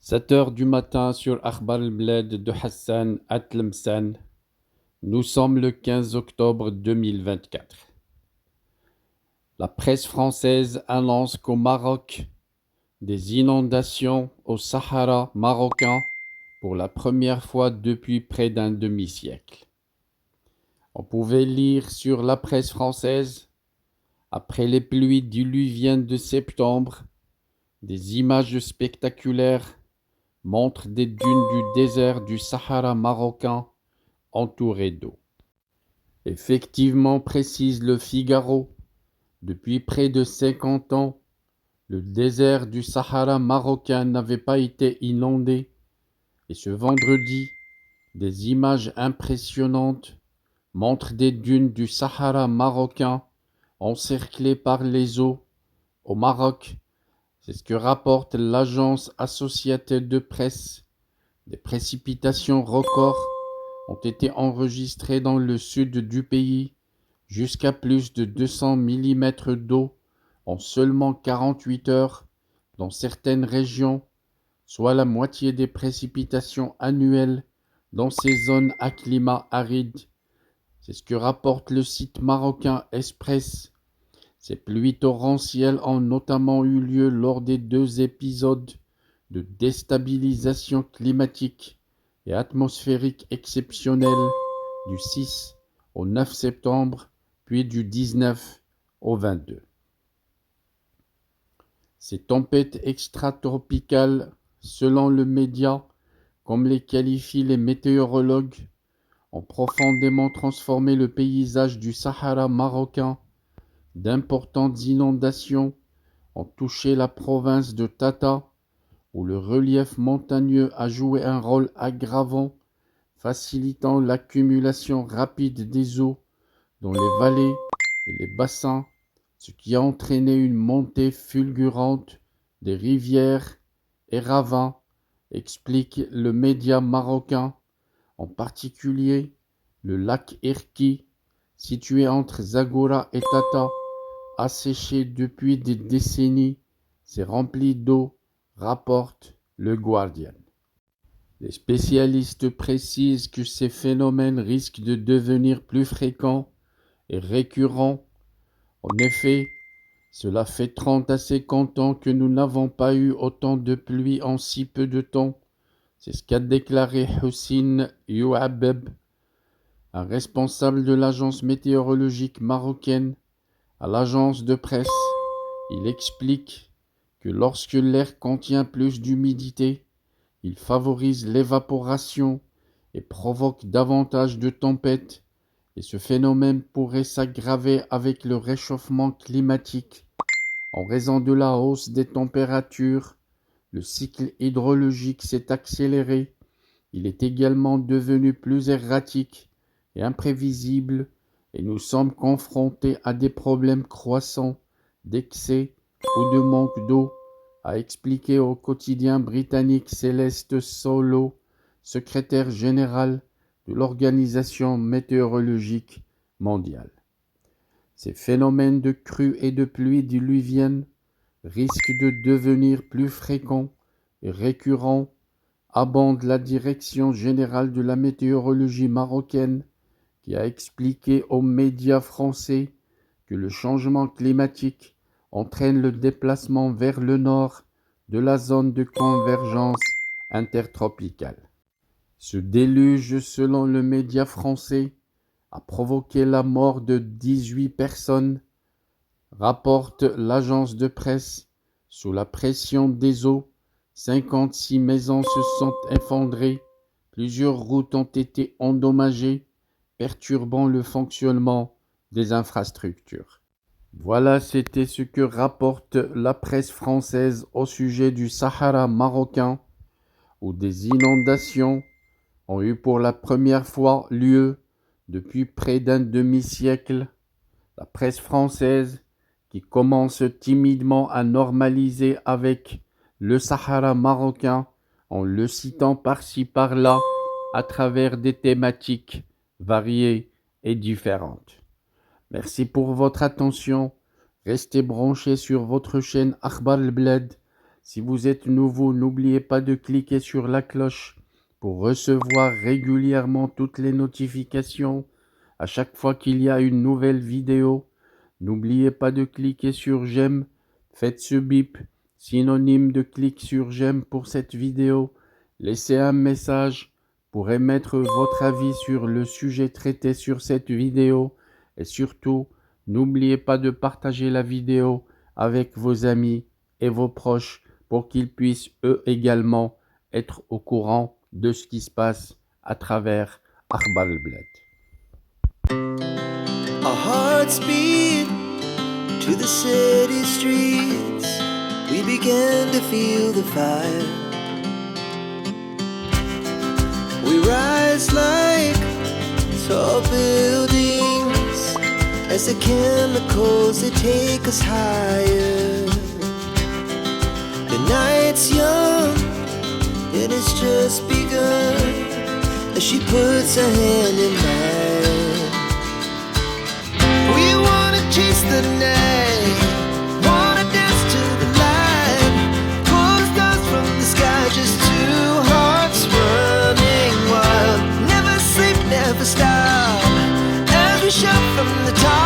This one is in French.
7 heures du matin sur Akhbar el-Bled de Hassan Atlemsan. Nous sommes le 15 octobre 2024. La presse française annonce qu'au Maroc, des inondations au Sahara marocain pour la première fois depuis près d'un demi-siècle. On pouvait lire sur la presse française, après les pluies diluviennes de septembre, des images spectaculaires montrent des dunes du désert du Sahara marocain entourées d'eau. Effectivement, précise le Figaro, depuis près de 50 ans, le désert du Sahara marocain n'avait pas été inondé, et ce vendredi, des images impressionnantes montrent des dunes du Sahara marocain encerclées par les eaux au Maroc. C'est ce que rapporte l'agence Associated Press. Des précipitations records ont été enregistrées dans le sud du pays, jusqu'à plus de 200 mm d'eau en seulement 48 heures dans certaines régions, soit la moitié des précipitations annuelles dans ces zones à climat aride. C'est ce que rapporte le site marocain Express. Ces pluies torrentielles ont notamment eu lieu lors des 2 épisodes de déstabilisation climatique et atmosphérique exceptionnelle du 6 au 9 septembre, puis du 19 au 22. Ces tempêtes extratropicales, selon le média, comme les qualifient les météorologues, ont profondément transformé le paysage du Sahara marocain. D'importantes inondations ont touché la province de Tata, où le relief montagneux a joué un rôle aggravant, facilitant l'accumulation rapide des eaux dans les vallées et les bassins, ce qui a entraîné une montée fulgurante des rivières et ravins, explique le média marocain, en particulier le lac Irki, situé entre Zagora et Tata, asséché depuis des décennies, s'est rempli d'eau, rapporte le Guardian. Les spécialistes précisent que ces phénomènes risquent de devenir plus fréquents et récurrents. En effet, cela fait 30 à 50 ans que nous n'avons pas eu autant de pluie en si peu de temps. C'est ce qu'a déclaré Houssine Youabeb, un responsable de l'agence météorologique marocaine, à l'agence de presse. Il explique que lorsque l'air contient plus d'humidité, il favorise l'évaporation et provoque davantage de tempêtes, et ce phénomène pourrait s'aggraver avec le réchauffement climatique. En raison de la hausse des températures, le cycle hydrologique s'est accéléré. Il est également devenu plus erratique et imprévisible, et nous sommes confrontés à des problèmes croissants d'excès ou de manque d'eau, a expliqué au quotidien britannique Céleste Solo, secrétaire général de l'Organisation météorologique mondiale. Ces phénomènes de crues et de pluies diluviennes risquent de devenir plus fréquents et récurrents, abonde la Direction générale de la météorologie marocaine, qui a expliqué aux médias français que le changement climatique entraîne le déplacement vers le nord de la zone de convergence intertropicale. Ce déluge, selon le média français, a provoqué la mort de 18 personnes, rapporte l'agence de presse. Sous la pression des eaux, 56 maisons se sont effondrées, plusieurs routes ont été endommagées, perturbant le fonctionnement des infrastructures. Voilà, c'était ce que rapporte la presse française au sujet du Sahara marocain, où des inondations ont eu pour la première fois lieu depuis près d'un demi-siècle. La presse française, qui commence timidement à normaliser avec le Sahara marocain, en le citant par-ci par-là à travers des thématiques variées et différentes. Merci pour votre attention. Restez branchés sur votre chaîne Akhbar el-Bled. Si vous êtes nouveau, n'oubliez pas de cliquer sur la cloche pour recevoir régulièrement toutes les notifications à chaque fois qu'il y a une nouvelle vidéo. N'oubliez pas de cliquer sur j'aime, faites ce bip, synonyme de clic sur j'aime pour cette vidéo. Laissez un message pour émettre votre avis sur le sujet traité sur cette vidéo. Et surtout, n'oubliez pas de partager la vidéo avec vos amis et vos proches pour qu'ils puissent eux également être au courant de ce qui se passe à travers Akhbar al-Blad. Our hearts beat to the city streets. We began to feel the fire. We rise like tall buildings as the chemicals, they take us higher. The night's young, it has just begun as she puts her hand in mine. We wanna chase the night, wanna dance to the light, pull the stars from the sky, just two hearts running wild. Never sleep, never stop, as we shout from the top.